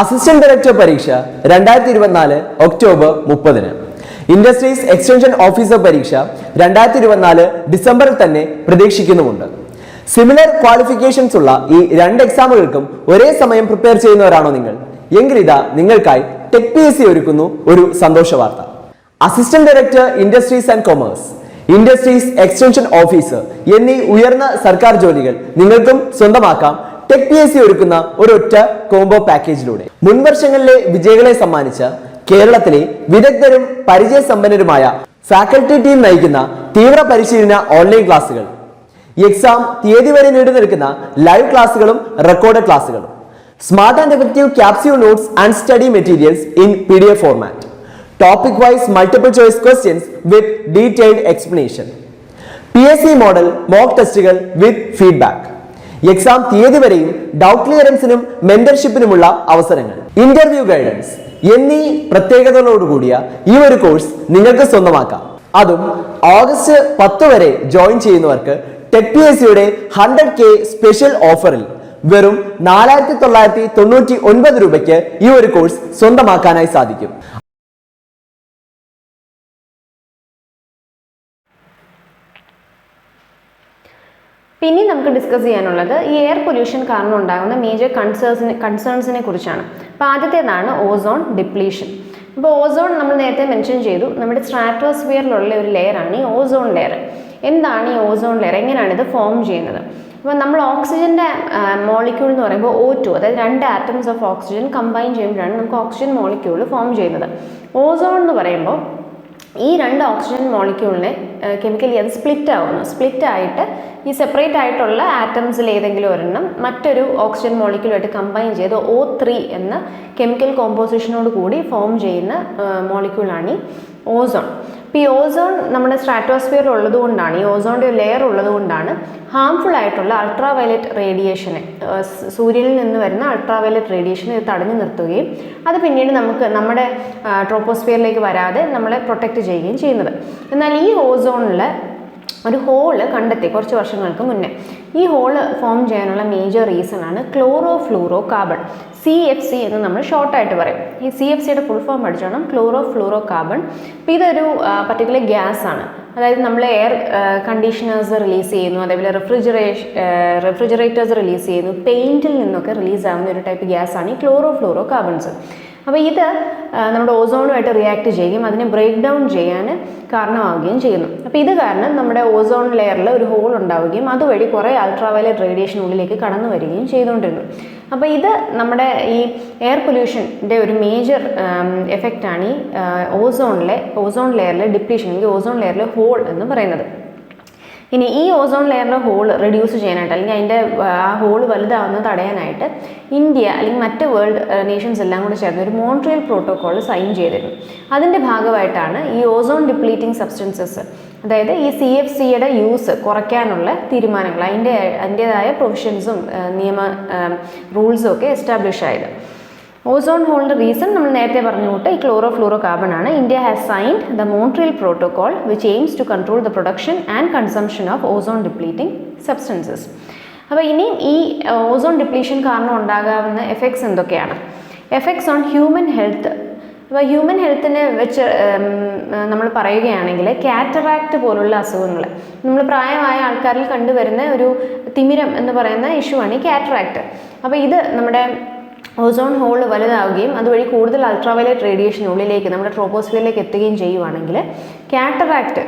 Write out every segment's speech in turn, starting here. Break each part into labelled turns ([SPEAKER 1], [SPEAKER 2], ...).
[SPEAKER 1] Assistant director പരീക്ഷ 2024 October 30-ന്. Industries extension officer പരീക്ഷ 2024 ഡിസംബറിൽ തന്നെ പ്രതീക്ഷിക്കുന്നുമുണ്ട്. സിമിലർ ക്വാളിഫിക്കേഷൻസ് ഉള്ള ഈ രണ്ട് എക്സാമുകൾക്കും ഒരേ സമയം പ്രിപ്പയർ ചെയ്യുന്നവരാണോ നിങ്ങൾ? എങ്കിലിതാ നിങ്ങൾക്കായി ടെക് PSC ഒരുക്കുന്നു ഒരു സന്തോഷ വാർത്ത. Assistant director industries and commerce, industries extension officer എന്നീ ഉയർന്ന സർക്കാർ ജോലികൾ നിങ്ങൾക്കും സ്വന്തമാക്കാം ടെക് PSC ഒരുക്കുന്ന ഒരൊറ്റ കോംബോ പാക്കേജിലൂടെ. മുൻവർഷങ്ങളിലെ വിജയികളെ സമ്മാനിച്ച കേരളത്തിലെ വിദഗ്ധരും പരിചയസമ്പന്നരുമായ ഫാക്കൽറ്റി ടീം നയിക്കുന്ന തീവ്ര പരിശീലന ഓൺലൈൻ ക്ലാസുകൾ, എക്സാം തീയതി വരെ നീണ്ടു നിൽക്കുന്ന ലൈവ് ക്ലാസുകളും റെക്കോർഡ് ക്ലാസുകളും, smart and effective capsule notes and study materials in PDF format, topic wise multiple choice questions with detailed explanation, PSC model mock ടെസ്റ്റുകൾ with feedback, എക്സാം തീയതി വരെയും ഡൗട്ട് ക്ലിയറൻസിനും മെന്റർഷിപ്പിനുമുള്ള അവസരങ്ങൾ, ഇന്റർവ്യൂ ഗൈഡൻസ് എന്നീ പ്രത്യേകതകളോടുകൂടിയ ഈ ഒരു കോഴ്സ് നിങ്ങൾക്ക് സ്വന്തമാക്കാം. അതും ഓഗസ്റ്റ് 10 വരെ ജോയിൻ ചെയ്യുന്നവർക്ക് ടെക് PSCയുടെ 100K സ്പെഷ്യൽ ഓഫറിൽ വെറും 4,999 രൂപയ്ക്ക് ഈ ഒരു കോഴ്സ് സ്വന്തമാക്കാനായി സാധിക്കും.
[SPEAKER 2] പിന്നെ നമുക്ക് ഡിസ്കസ് ചെയ്യാനുള്ളത് ഈ എയർ പൊല്യൂഷൻ കാരണം ഉണ്ടാകുന്ന മേജർ കൺസേൺസിനെ കുറിച്ചാണ്. അപ്പോൾ ആദ്യത്തേതാണ് ഓസോൺ ഡിപ്ലീഷൻ. ഇപ്പോൾ ഓസോൺ നമ്മൾ നേരത്തെ മെൻഷൻ ചെയ്തു, നമ്മുടെ സ്ട്രാറ്റോസ്ഫിയറിലുള്ള ഒരു ലെയറാണ് ഈ ഓസോൺ ലെയർ. എന്താണ് ഈ ഓസോൺ ലെയർ, എങ്ങനെയാണ് ഇത് ഫോം ചെയ്യുന്നത്? അപ്പോൾ നമ്മൾ ഓക്സിജൻ്റെ മോളിക്യൂൾ എന്ന് പറയുമ്പോൾ O2, അതായത് 2 ആറ്റംസ് ഓഫ് ഓക്സിജൻ കമ്പൈൻ ചെയ്യുമ്പോഴാണ് നമുക്ക് ഓക്സിജൻ മോളിക്യൂൾ ഫോം ചെയ്യുന്നത്. ഓസോൺ എന്ന് പറയുമ്പോൾ ഈ 2 ഓക്സിജൻ മോളിക്യൂളിനെ കെമിക്കലി അത് സ്പ്ലിറ്റ് ആയിട്ട് ഈ സെപ്പറേറ്റ് ആയിട്ടുള്ള ആറ്റംസിൽ ഏതെങ്കിലും ഒരെണ്ണം മറ്റൊരു ഓക്സിജൻ മോളിക്യൂളുമായിട്ട് കമ്പൈൻ ചെയ്ത് O3 എന്ന കെമിക്കൽ കോമ്പോസിഷനോട് കൂടി ഫോം ചെയ്യുന്ന മോളിക്യൂളാണ് ഈ ഓസോൺ. അപ്പോൾ ഈ ഓസോൺ നമ്മുടെ സ്ട്രാറ്റോസ്ഫിയറിൽ ഉള്ളതുകൊണ്ടാണ്, ഈ ഓസോണിൻ്റെ ഒരു ലെയർ ഉള്ളതുകൊണ്ടാണ് ഹാംഫുൾ ആയിട്ടുള്ള അൾട്രാവയലറ്റ് റേഡിയേഷനെ, സൂര്യനിൽ നിന്ന് വരുന്ന അൾട്രാവയലറ്റ് റേഡിയേഷനെ ഇത് തടഞ്ഞു നിർത്തുകയും അത് പിന്നീട് നമ്മുടെ ട്രോപ്പോസ്ഫിയറിലേക്ക് വരാതെ നമ്മളെ പ്രൊട്ടക്റ്റ് ചെയ്യുകയും ചെയ്യുന്നത്. എന്നാൽ ഈ ഓസോണിൽ ഒരു ഹോള് കണ്ടെത്തി കുറച്ച് വർഷങ്ങൾക്ക് മുന്നേ. ഈ ഹോള് ഫോം ചെയ്യാനുള്ള മേജർ റീസൺ ആണ് ക്ലോറോ ഫ്ലൂറോ കാർബൺ, CFC എന്ന് നമ്മൾ ഷോർട്ടായിട്ട് പറയും. ഈ CFCയുടെ ഫുൾ ഫോം പഠിച്ചോണം, ക്ലോറോ ഫ്ലൂറോ കാർബൺ. അപ്പോൾ ഇതൊരു പർട്ടിക്കുലർ ഗ്യാസ് ആണ്. അതായത് നമ്മൾ എയർ കണ്ടീഷണേഴ്സ് റിലീസ് ചെയ്യുന്നു, അതേപോലെ റെഫ്രിജറേറ്റേഴ്സ് റിലീസ് ചെയ്യുന്നു, പെയിൻറ്റിൽ നിന്നൊക്കെ റിലീസ് ആവുന്ന ഒരു ടൈപ്പ് ഗ്യാസാണ് ഈ ക്ലോറോ ഫ്ലൂറോ കാർബൺസ്. അപ്പോൾ ഇത് നമ്മുടെ ഓസോണുമായിട്ട് റിയാക്ട് ചെയ്യുകയും അതിനെ ബ്രേക്ക് ഡൗൺ ചെയ്യാൻ കാരണമാവുകയും ചെയ്യുന്നു. അപ്പോൾ ഇത് കാരണം നമ്മുടെ ഓസോൺ ലെയറിൽ ഒരു ഹോൾ ഉണ്ടാവുകയും അതുവഴി കുറേ അൾട്രാവയലറ്റ് റേഡിയേഷൻ ഉള്ളിലേക്ക് കടന്നു വരികയും ചെയ്തുകൊണ്ടിരുന്നു. അപ്പോൾ ഇത് നമ്മുടെ ഈ എയർ പൊല്യൂഷൻ്റെ ഒരു മേജർ എഫക്റ്റാണ് ഈ ഓസോൺ ലെയറിലെ ഡിപ്ലീഷൻ, അല്ലെങ്കിൽ ഓസോൺ ലെയറിലെ ഹോൾ എന്ന് പറയുന്നത്. ഇനി ഈ ഓസോൺ ലെയറിൻ്റെ ഹോൾ റെഡ്യൂസ് ചെയ്യാനായിട്ട്, അല്ലെങ്കിൽ അതിൻ്റെ ആ ഹോൾ വലുതാവുന്നത് തടയാനായിട്ട് ഇന്ത്യ അല്ലെങ്കിൽ മറ്റ് വേൾഡ് നേഷൻസ് എല്ലാം കൂടി ചേർന്ന് ഒരു മോൺട്രിയൽ പ്രോട്ടോക്കോൾ സൈൻ ചെയ്തിരുന്നു. അതിൻ്റെ ഭാഗമായിട്ടാണ് ഈ ഓസോൺ ഡിപ്ലീറ്റിംഗ് സബ്സ്റ്റൻസസ്, അതായത് ഈ CFCയുടെ യൂസ് കുറയ്ക്കാനുള്ള തീരുമാനങ്ങൾ, അതിൻ്റേതായ പ്രൊവിഷൻസും റൂൾസും ഒക്കെ എസ്റ്റാബ്ലിഷ് ആയത്. ഓസോൺ ഹോളിൻ്റെ റീസൺ നമ്മൾ നേരത്തെ പറഞ്ഞു കൂട്ട് ഈ ക്ലോറോ ഫ്ലൂറോ കാർബൺ ആണ്. India has signed the Montreal protocol which aims to control the production and consumption of ozone depleting substances. അപ്പോൾ ഇനിയും ഈ ഓസോൺ ഡിപ്ലീഷൻ കാരണം ഉണ്ടാകാവുന്ന എഫക്ട്സ് എന്തൊക്കെയാണ്? Effects on human health. അപ്പോൾ ഹ്യൂമൻ ഹെൽത്തിനെ വെച്ച് നമ്മൾ പറയുകയാണെങ്കിൽ കാറ്ററാക്ട് പോലുള്ള അസുഖങ്ങൾ, നമ്മൾ പ്രായമായ ആൾക്കാരിൽ കണ്ടുവരുന്ന ഒരു തിമിരം എന്ന് പറയുന്ന ഇഷ്യൂ ആണ് ഈ കാറ്ററാക്ട്. അപ്പോൾ ഇത് നമ്മുടെ ഓസോൺ ഹോൾ വലുതാവുകയും അതുവഴി കൂടുതൽ അൾട്രാവയലറ്റ് റേഡിയേഷൻ ഉള്ളിലേക്ക് നമ്മുടെ ട്രോപ്പോസ്ഫിയറിലേക്ക് എത്തുകയും ചെയ്യുവാണെങ്കിൽ കാറ്ററാക്ട്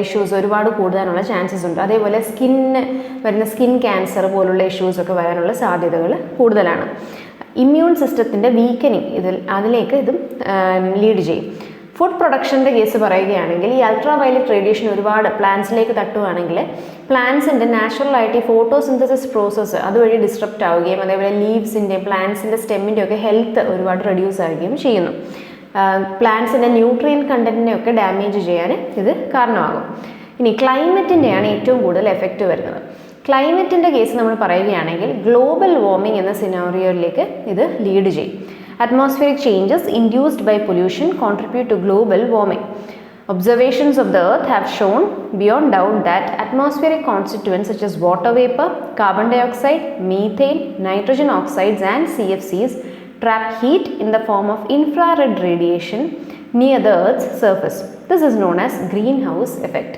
[SPEAKER 2] ഇഷ്യൂസ് ഒരുപാട് കൂടാനുള്ള ചാൻസസ് ഉണ്ട്. അതേപോലെ സ്കിന്നിന് വരുന്ന സ്കിൻ ക്യാൻസർ പോലുള്ള ഇഷ്യൂസൊക്കെ വരാനുള്ള സാധ്യതകൾ കൂടുതലാണ്. ഇമ്മ്യൂൺ സിസ്റ്റത്തിൻ്റെ വീക്കനിങ് അതിലേക്ക് ഇതും ലീഡ് ചെയ്യും. ഫുഡ് പ്രൊഡക്ഷൻ്റെ കേസ് പറയുകയാണെങ്കിൽ ഈ അൾട്രാവയലറ്റ് റേഡിയേഷൻ ഒരുപാട് പ്ലാന്റ്സിലേക്ക് തട്ടുകയാണെങ്കിൽ പ്ലാന്റ്സിൻ്റെ നാച്ചുറലായിട്ട് ഈ ഫോട്ടോസിന്തസിസ് പ്രോസസ്സ് അതുവഴി ഡിസ്ട്രപ്റ്റ് ആവുകയും അതേപോലെ ലീവ്സിൻ്റെ പ്ലാന്റ്സിൻ്റെ സ്റ്റെമ്മിൻ്റെ ഒക്കെ ഹെൽത്ത് ഒരുപാട് റെഡ്യൂസ് ആവുകയും ചെയ്യുന്നു. പ്ലാന്റ്സിൻ്റെ ന്യൂട്രിയൻ കണ്ടൻറ്റിനെയൊക്കെ ഡാമേജ് ചെയ്യാൻ ഇത് കാരണമാകും. ഇനി ക്ലൈമറ്റിൻ്റെയാണ് ഏറ്റവും കൂടുതൽ എഫക്റ്റ് വരുന്നത്. ക്ലൈമറ്റിൻ്റെ കേസ് നമ്മൾ പറയുകയാണെങ്കിൽ ഗ്ലോബൽ വാർമിംഗ് എന്ന സിനാറിയോയിലേക്ക് ഇത് ലീഡ് ചെയ്യും. Atmospheric changes induced by pollution contribute to global warming. Observations of the Earth have shown beyond doubt that atmospheric constituents such as water vapor, carbon dioxide, methane, nitrogen oxides and CFCs trap heat in the form of infrared radiation near the Earth's surface. This is known as greenhouse effect.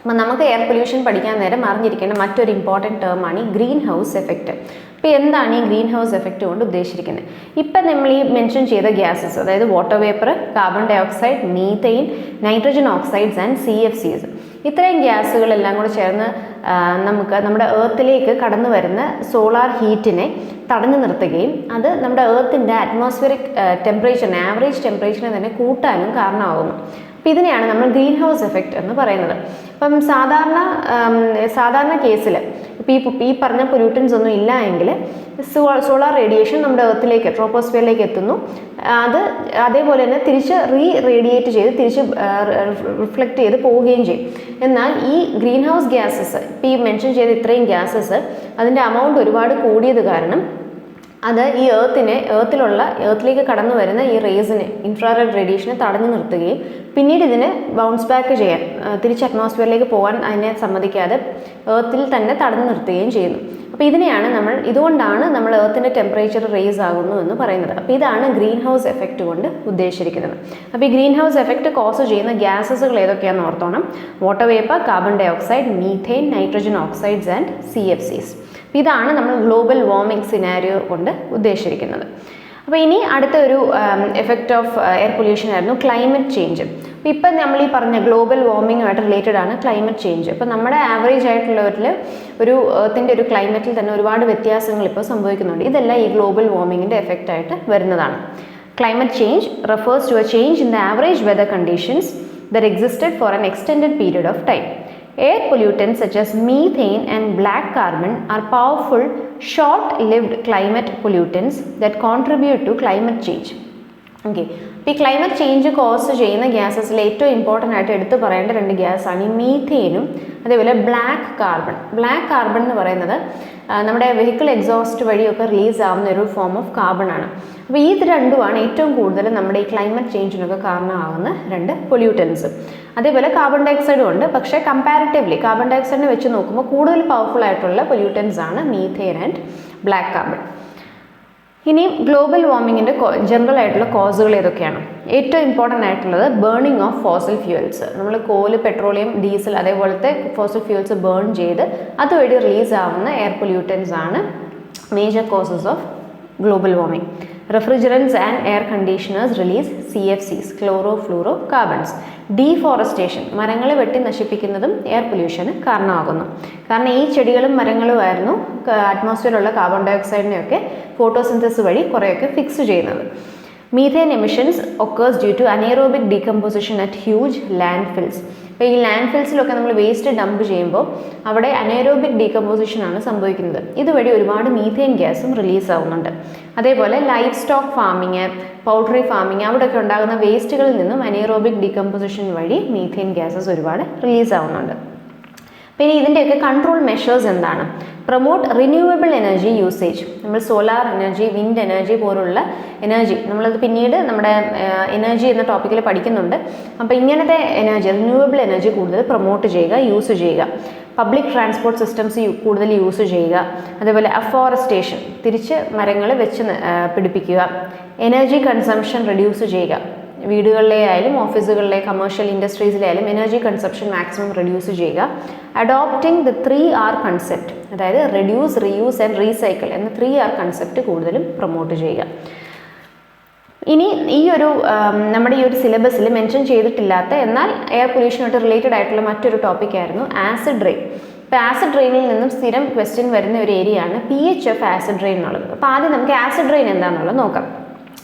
[SPEAKER 2] അപ്പോൾ നമുക്ക് air pollution പഠിക്കാൻ നേരം അറിഞ്ഞിരിക്കേണ്ട മറ്റൊരു important ടേമാണ് ഈ green house effect. അപ്പോൾ എന്താണ് ഈ ഗ്രീൻ ഹൗസ് എഫക്റ്റ് കൊണ്ട് ഉദ്ദേശിച്ചിരിക്കുന്നത്? ഇപ്പം നമ്മൾ ഈ മെൻഷൻ ചെയ്ത ഗ്യാസസ്, അതായത് water vapour, carbon dioxide, methane, nitrogen oxides and CFCs, ഇത്രയും ഗ്യാസുകളെല്ലാം കൂടെ ചേർന്ന് നമുക്ക് നമ്മുടെ എർത്തിലേക്ക് കടന്നു വരുന്ന സോളാർ ഹീറ്റിനെ തടഞ്ഞു നിർത്തുകയും അത് നമ്മുടെ എർത്തിൻ്റെ അറ്റ്മോസ്ഫിയറിക് ടെമ്പറേച്ചറിനെ, ആവറേജ് ടെമ്പറേച്ചറിനെ തന്നെ കൂട്ടാനും കാരണമാകുന്നു. അപ്പോൾ ഇതിനെയാണ് നമ്മൾ ഗ്രീൻ ഹൗസ് എഫക്റ്റ് എന്ന് പറയുന്നത്. അപ്പം സാധാരണ കേസിൽ ഇപ്പോൾ ഈ പറഞ്ഞ പൊല്യൂട്ടൻസ് ഒന്നും ഇല്ല എങ്കിൽ സോളാർ റേഡിയേഷൻ നമ്മുടെ എർത്തിലേക്ക്, ട്രോപ്പോസ്ഫിയറിലേക്ക് എത്തുന്നു. അത് അതേപോലെ തന്നെ തിരിച്ച് റേഡിയേറ്റ് ചെയ്ത് തിരിച്ച് റിഫ്ലക്റ്റ് ചെയ്ത് പോവുകയും ചെയ്യും. എന്നാൽ ഈ ഗ്രീൻ ഹൗസ് ഗ്യാസസ്, ഇപ്പോൾ ഈ മെൻഷൻ ചെയ്ത ഇത്രയും ഗ്യാസസ്, അതിൻ്റെ എമൗണ്ട് ഒരുപാട് കൂടിയത് കാരണം അത് ഈ എർത്തിലേക്ക് കടന്നു വരുന്ന ഈ റേസിനെ, ഇൻഫ്രാറെഡ് റേഡിയേഷനെ തടഞ്ഞു നിർത്തുകയും പിന്നീട് ഇതിനെ ബൗൺസ് ബാക്ക് ചെയ്യാൻ, തിരിച്ച് അറ്റ്മോസ്ഫിയറിലേക്ക് പോകാൻ അതിനെ സമ്മതിക്കാതെ എർത്തിൽ തന്നെ തടഞ്ഞു നിർത്തുകയും ചെയ്യുന്നു. അപ്പോൾ ഇതുകൊണ്ടാണ് നമ്മൾ എർത്തിൻ്റെ ടെമ്പറേച്ചർ റേസ് ആകുന്നു എന്ന് പറയുന്നത്. അപ്പോൾ ഇതാണ് ഗ്രീൻ ഹൗസ് എഫക്റ്റ് കൊണ്ട് ഉദ്ദേശിച്ചിരിക്കുന്നത്. അപ്പോൾ ഈ ഗ്രീൻ ഹൗസ് എഫക്റ്റ് കോസ് ചെയ്യുന്ന ഗ്യാസസുകൾ ഏതൊക്കെയാണെന്ന് ഓർത്തോണം. Water vapour, carbon dioxide, methane, nitrogen oxides and CFCs. ഇതാണ് നമ്മൾ ഗ്ലോബൽ വാർമിംഗ് സിനാരിയോ കൊണ്ട് ഉദ്ദേശിച്ചിരിക്കുന്നത്. അപ്പോൾ ഇനി അടുത്ത ഒരു എഫക്റ്റ് ഓഫ് എയർ പൊല്യൂഷൻ ആയിരുന്നു ക്ലൈമറ്റ് ചേഞ്ച്. അപ്പോൾ ഇപ്പം നമ്മൾ ഈ പറഞ്ഞ ഗ്ലോബൽ വാർമിങ്ങുമായിട്ട് റിലേറ്റഡ് ആണ് ക്ലൈമറ്റ് ചേഞ്ച്. അപ്പോൾ നമ്മുടെ ആവറേജ് ആയിട്ടുള്ളവരിൽ ഒരു എർത്തിൻ്റെ ഒരു ക്ലൈമറ്റിൽ തന്നെ ഒരുപാട് വ്യത്യാസങ്ങൾ ഇപ്പോൾ സംഭവിക്കുന്നുണ്ട്. ഇതെല്ലാം ഈ ഗ്ലോബൽ വാർമിങ്ങിൻ്റെ എഫക്റ്റ് ആയിട്ട് വരുന്നതാണ്. Climate change refers to a change in the average weather conditions that existed for an extended period of time. Air pollutants such as methane and black carbon are powerful, short-lived climate pollutants that contribute to climate change. Okay. ഈ climate change cos ചെയ്യുന്ന ഗ്യാസസിൽ ഏറ്റവും important ആയിട്ട് എടുത്തു പറയേണ്ട രണ്ട് ഗ്യാസാണ് ഈ മീഥെയിനും അതേപോലെ black carbon എന്ന് പറയുന്നത് നമ്മുടെ വെഹിക്കിൾ എക്സോസ്റ്റ് വഴിയൊക്കെ റിലീസ് ആവുന്ന ഒരു ഫോം ഓഫ് കാർബൺ ആണ്. അപ്പോൾ ഇത് രണ്ടുമാണ് ഏറ്റവും കൂടുതൽ നമ്മുടെ ഈ ക്ലൈമറ്റ് ചേഞ്ചിനൊക്കെ കാരണമാകുന്ന രണ്ട് പൊല്യൂട്ടൻസ്. അതേപോലെ കാർബൺ ഡൈ ഓക്സൈഡും ഉണ്ട്, പക്ഷേ കമ്പാരിറ്റീവ്ലി കാർബൺ ഡൈ ഓക്സൈഡിനെ വെച്ച് നോക്കുമ്പോൾ കൂടുതൽ പവർഫുൾ ആയിട്ടുള്ള പൊല്യൂട്ടൻസ് ആണ് മീഥെയിൻ ആൻഡ് ബ്ലാക്ക് കാർബൺ. ഇനി ഗ്ലോബൽ വാർമിങ്ങിൻ്റെ ജനറൽ ആയിട്ടുള്ള കോസുകൾ ഏതൊക്കെയാണ്? ഏറ്റവും ഇമ്പോർട്ടൻ്റ് ആയിട്ടുള്ളത് ബേണിംഗ് ഓഫ് ഫോസിൽ ഫ്യൂവൽസ്. നമ്മൾ കോല്, പെട്രോളിയം, ഡീസൽ അതേപോലത്തെ ഫോസിൽ ഫ്യൂവൽസ് ബേൺ ചെയ്ത് അതുവഴി റിലീസ് ആവുന്ന എയർ പൊല്യൂട്ടൻസ് ആണ് major causes of global warming. Refrigerants and air conditioners release CFCs, chlorofluorocarbons. Deforestation, മരങ്ങളെ വെട്ടി നശിപ്പിക്കുന്നതും എയർ പൊല്യൂഷന് കാരണമാകുന്നു. കാരണം ഈ ചെടികളും മരങ്ങളുമായിരുന്നു അറ്റ്മോസ്ഫിയറിലുള്ള കാർബൺ ഡൈ ഓക്സൈഡിനെയൊക്കെ ഫോട്ടോസിന്തസിസ് വഴി കുറേയൊക്കെ ഫിക്സ് ചെയ്യുന്നത്. Methane emissions occurs due to anaerobic decomposition at huge landfills. അപ്പോൾ ഈ ലാൻഡ്ഫിൽസിലൊക്കെ നമ്മൾ വേസ്റ്റ് ഡംപ് ചെയ്യുമ്പോൾ അവിടെ അനേറോബിക് ഡീകമ്പോസിഷൻ ആണ് സംഭവിക്കുന്നത്. ഇതുവഴി ഒരുപാട് മീഥെയിൻ ഗ്യാസും റിലീസ് ആവുന്നുണ്ട്. അതേപോലെ life stock farming, poultry farming, അവിടെയൊക്കെ ഉണ്ടാകുന്ന വേസ്റ്റുകളിൽ നിന്നും അനേറോബിക് ഡീകമ്പോസിഷൻ വഴി മീഥെയിൻ ഗ്യാസസ് ഒരുപാട് റിലീസ് ആവുന്നുണ്ട്. പിന്നെ ഇതിൻ്റെയൊക്കെ കൺട്രോൾ മെഷേഴ്സ് എന്താണ്? Promote renewable energy usage. നമ്മൾ സോലാർ എനർജി, വിൻഡ് എനർജി പോലുള്ള എനർജി, നമ്മളത് പിന്നീട് നമ്മുടെ എനർജി എന്ന ടോപ്പിക്കിൽ പഠിക്കുന്നുണ്ട്. അപ്പോൾ ഇങ്ങനത്തെ എനർജി, റിന്യൂവബിൾ എനർജി കൂടുതൽ പ്രൊമോട്ട് ചെയ്യുക, യൂസ് ചെയ്യുക. പബ്ലിക് ട്രാൻസ്പോർട്ട് സിസ്റ്റംസ് കൂടുതൽ യൂസ് ചെയ്യുക. അതേപോലെ അഫോറസ്റ്റേഷൻ, തിരിച്ച് മരങ്ങൾ വെച്ച് പിടിപ്പിക്കുക. എനർജി കൺസംഷൻ റെഡ്യൂസ് ചെയ്യുക. വീടുകളിലെ ആയാലും ഓഫീസുകളിലെ കമേഴ്ഷ്യൽ ഇൻഡസ്ട്രീസിലായാലും എനർജി കൺസപ്ഷൻ മാക്സിമം റെഡ്യൂസ് ചെയ്യുക. അഡോപ്റ്റിംഗ് ദ 3R കൺസെപ്റ്റ്, അതായത് റെഡ്യൂസ്, റീയൂസ് ആൻഡ് റീസൈക്കിൾ എന്ന 3R കൺസെപ്റ്റ് കൂടുതലും പ്രൊമോട്ട് ചെയ്യുക. ഇനി ഈ ഒരു നമ്മുടെ ഈ ഒരു സിലബസിൽ മെൻഷൻ ചെയ്തിട്ടില്ലാത്ത എന്നാൽ എയർ പൊല്യൂഷനുമായിട്ട് റിലേറ്റഡ് ആയിട്ടുള്ള മറ്റൊരു ടോപ്പിക്കായിരുന്നു ആസിഡ് റെയിൻ. ഇപ്പോൾ ആസിഡ് റെയിനിൽ നിന്നും സ്ഥിരം ക്വസ്റ്റ്യൻ വരുന്ന ഒരു ഏരിയയാണ് pH ഓഫ് ആസിഡ് റെയിൻ എന്നുള്ളത്. അപ്പോൾ ആദ്യം നമുക്ക് ആസിഡ് റെയിൻ എന്താണെന്നുള്ളത് നോക്കാം.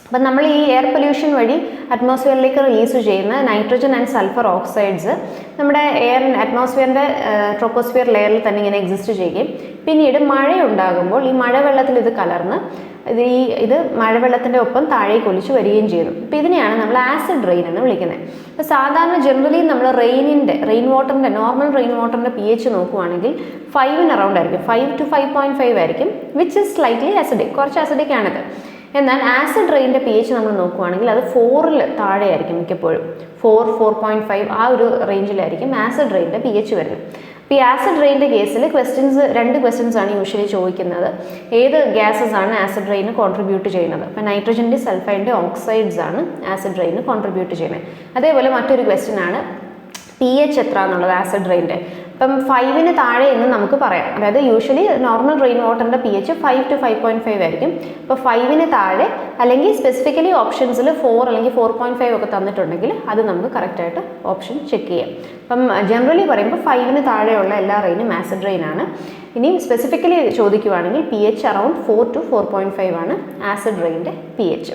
[SPEAKER 2] അപ്പം നമ്മൾ ഈ എയർ പൊല്യൂഷൻ വഴി അറ്റ്മോസ്ഫിയറിലേക്ക് റിലീസ് ചെയ്യുന്ന നൈട്രജൻ ആൻഡ് സൾഫർ ഓക്സൈഡ്സ് നമ്മുടെ അറ്റ്മോസ്ഫിയറിൻ്റെ ട്രോപ്പോസ്ഫിയർ ലെയറിൽ തന്നെ ഇങ്ങനെ എക്സിസ്റ്റ് ചെയ്യുകയും പിന്നീട് മഴയുണ്ടാകുമ്പോൾ ഈ മഴവെള്ളത്തിൽ ഇത് കലർന്ന് ഇത് മഴവെള്ളത്തിൻ്റെ ഒപ്പം താഴേക്ക് ഒലിച്ച് വരികയും ചെയ്യുന്നു. അപ്പോൾ ഇതിനെയാണ് നമ്മൾ ആസിഡ് റെയിൻ എന്ന് വിളിക്കുന്നത്. അപ്പോൾ സാധാരണ ജനറലി നമ്മൾ റെയിൻ വാട്ടറിൻ്റെ നോർമൽ റെയിൻ വാട്ടറിൻ്റെ pH നോക്കുവാണെങ്കിൽ 5 അറൗണ്ട് ആയിരിക്കും, 5 to 5.5 ആയിരിക്കും, വിച്ച് ഇസ് സ്ലൈറ്റ്ലി അസിഡിക്, കുറച്ച് അസിഡിക് ആണിത്. എന്നാൽ ആസിഡ് റെയിൻ്റെ pH നമ്മൾ നോക്കുവാണെങ്കിൽ അത് 4 താഴെയായിരിക്കും മിക്കപ്പോഴും, 4, 4.5 ആ ഒരു റേഞ്ചിലായിരിക്കും ആസിഡ് റെയിൻ്റെ pH വരുന്നത്. ഇപ്പോൾ ഈ ആസിഡ് റെയിൻ്റെ കേസിൽ രണ്ട് ക്വസ്റ്റ്യൻസ് ആണ് യൂഷ്വലി ചോദിക്കുന്നത്. ഏത് ഗ്യാസസ് ആണ് ആസിഡ് റെയിന് കോൺട്രിബ്യൂട്ട് ചെയ്യുന്നത്? ഇപ്പോൾ നൈട്രജൻ്റെ സൾഫൈഡിൻ്റെ ഓക്സൈഡ്സ് ആണ് ആസിഡ് റെയിന് കോൺട്രിബ്യൂട്ട് ചെയ്യുന്നത്. അതേപോലെ മറ്റൊരു ക്വസ്റ്റ്യൻ ആണ് pH എത്ര എന്നുള്ളത് ആസിഡ് റെയിൻ്റെ. ഇപ്പം 5ന് താഴെ എന്ന് നമുക്ക് പറയാം. അതായത് യൂഷ്വലി നോർമൽ റെയിൻ വാട്ടറിൻ്റെ pH 5 to 5.5 ആയിരിക്കും. ഇപ്പോൾ 5ന് താഴെ അല്ലെങ്കിൽ സ്പെസിഫിക്കലി ഓപ്ഷൻസിൽ 4 അല്ലെങ്കിൽ 4.5 ഒക്കെ തന്നിട്ടുണ്ടെങ്കിൽ അത് നമുക്ക് കറക്റ്റായിട്ട് ഓപ്ഷൻ ചെക്ക് ചെയ്യാം. അപ്പം ജനറലി പറയുമ്പോൾ 5ന് താഴെയുള്ള എല്ലാ റെയിനും ആസിഡ് റെയിൻ ആണ്. ഇനിയും സ്പെസിഫിക്കലി ചോദിക്കുവാണെങ്കിൽ pH അറൗണ്ട് 4 to 4.5 ആണ് ആസിഡ് റെയിൻ്റെ pH.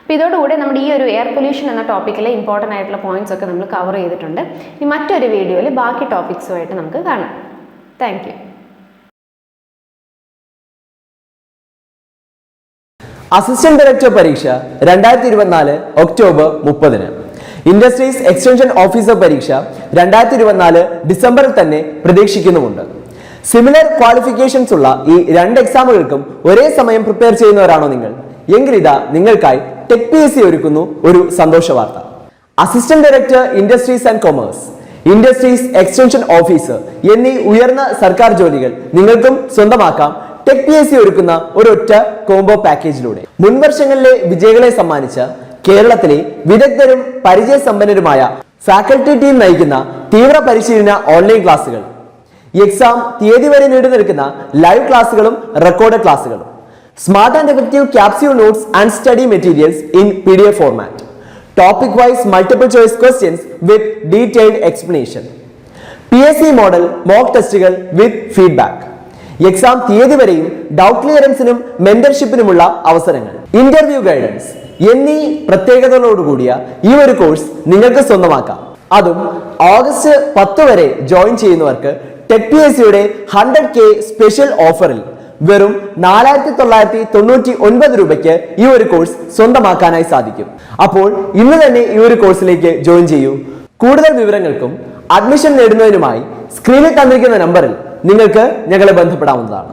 [SPEAKER 2] അപ്പോൾ ഇതോടുകൂടി നമ്മുടെ ഈ ഒരു എയർ പൊല്യൂഷൻ എന്ന ടോപ്പിക്കിലെ ഇമ്പോർട്ടൻ്റ് ആയിട്ടുള്ള പോയിന്റ്സ് ഒക്കെ നമ്മൾ കവർ ചെയ്തിട്ടുണ്ട്. ഇനി മറ്റൊരു വീഡിയോയിൽ ബാക്കി ടോപ്പിക്സുമായിട്ട് നമുക്ക് കാണാം. Thank you.
[SPEAKER 1] അസിസ്റ്റന്റ് ഡയറക്ടർ പരീക്ഷ 2024 ഒക്ടോബർ 30. ഇൻഡസ്ട്രീസ് എക്സ്റ്റൻഷൻ ഓഫീസർ പരീക്ഷ 2024 ഡിസംബറിൽ തന്നെ പ്രതീക്ഷിക്കുന്നുമുണ്ട്. സിമിലർ ക്വാളിഫിക്കേഷൻസ് ഉള്ള ഈ 2 എക്സാമുകൾക്കും ഒരേ സമയം പ്രിപ്പയർ ചെയ്യുന്നവരാണോ നിങ്ങൾ? എങ്കിലിതാ നിങ്ങൾക്കായി ടെക് PSC ഒരുക്കുന്നു ഒരു സന്തോഷ വാർത്ത. Assistant director industries and commerce, industries extension officer എന്നീ ഉയർന്ന സർക്കാർ ജോലികൾ നിങ്ങൾക്കും സ്വന്തമാക്കാം ടെക് PSC ഒരുക്കുന്ന ഒരൊറ്റ കോംബോ പാക്കേജിലൂടെ. മുൻവർഷങ്ങളിലെ വിജയികളെ സമ്മാനിച്ച കേരളത്തിലെ വിദഗ്ധരും പരിചയസമ്പന്നരുമായ ഫാക്കൽറ്റി ടീം നയിക്കുന്ന തീവ്ര പരിശീലന ഓൺലൈൻ ക്ലാസുകൾ, എക്സാം തീയതി വരെ നീണ്ടു നിൽക്കുന്ന ലൈവ് ക്ലാസുകളും റെക്കോർഡ് ക്ലാസുകളും, smart and effective capsule notes and study materials in PDF format, topic wise multiple choice questions with detailed explanation, PSC model mock ടെസ്റ്റുകൾ വിത്ത് ഫീഡ്ബാക്ക്, എക്സാം തീയതി വരെയും ഡൗട്ട് ക്ലിയറൻസിനും മെന്റർഷിപ്പിനുമുള്ള അവസരങ്ങൾ, ഇന്റർവ്യൂ ഗൈഡൻസ് എന്നീ പ്രത്യേകതകളോടുകൂടിയ ഈ ഒരു കോഴ്സ് നിങ്ങൾക്ക് സ്വന്തമാക്കാം. അതും ഓഗസ്റ്റ് 10 വരെ ജോയിൻ ചെയ്യുന്നവർക്ക് ടെക് PSCയുടെ 100K സ്പെഷ്യൽ ഓഫറിൽ വെറും 4,999 രൂപയ്ക്ക് ഈ ഒരു കോഴ്സ് സ്വന്തമാക്കാനായി സാധിക്കും. അപ്പോൾ ഇന്ന് തന്നെ ഈ ഒരു കോഴ്സിലേക്ക് ജോയിൻ ചെയ്യൂ. കൂടുതൽ വിവരങ്ങൾക്കും അഡ്മിഷൻ നേടുന്നതിനുമായി സ്ക്രീനിൽ തന്നിരിക്കുന്ന നമ്പറിൽ നിങ്ങൾക്ക് ഞങ്ങളെ ബന്ധപ്പെടാവുന്നതാണ്.